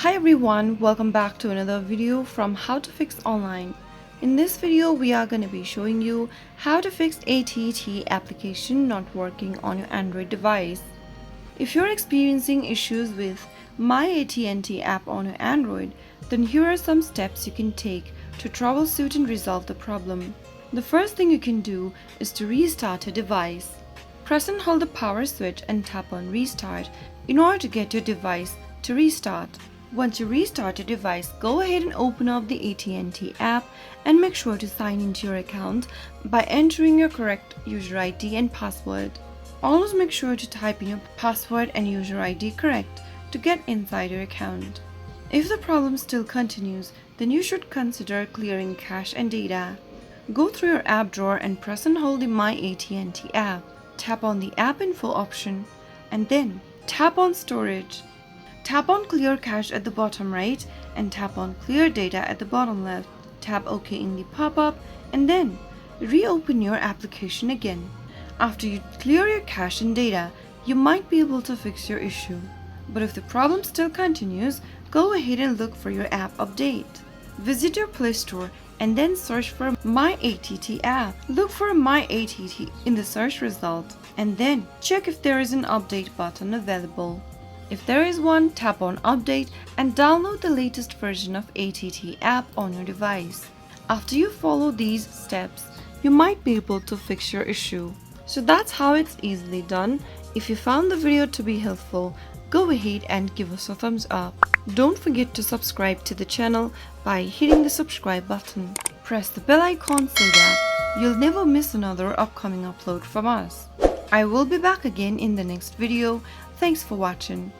Hi everyone, welcome back to another video from How to Fix Online. In this video, we are going to be showing you how to fix AT&T application not working on your Android device. If you're experiencing issues with My AT&T app on your Android, then here are some steps you can take to troubleshoot and resolve the problem. The first thing you can do is to restart your device. Press and hold the power switch and tap on Restart in order to get your device to restart. Once you restart your device, go ahead and open up the AT&T app and make sure to sign into your account by entering your correct user ID and password. Always make sure to type in your password and user ID correct to get inside your account. If the problem still continues, then you should consider clearing cache and data. Go through your app drawer and press and hold the My AT&T app. Tap on the App Info option and then tap on Storage. Tap on Clear Cache at the bottom right and tap on Clear Data at the bottom left. Tap OK in the pop-up and then reopen your application again. After you clear your cache and data, you might be able to fix your issue. But if the problem still continues, go ahead and look for your app update. Visit your Play Store and then search for My AT&T app. Look for My AT&T in the search result and then check if there is an update button available. If there is one, tap on Update and download the latest version of AT&T app on your device. After you follow these steps, you might be able to fix your issue. So that's how it's easily done. If you found the video to be helpful, go ahead and give us a thumbs up. Don't forget to subscribe to the channel by hitting the subscribe button. Press the bell icon so that you'll never miss another upcoming upload from us. I will be back again in the next video. Thanks for watching.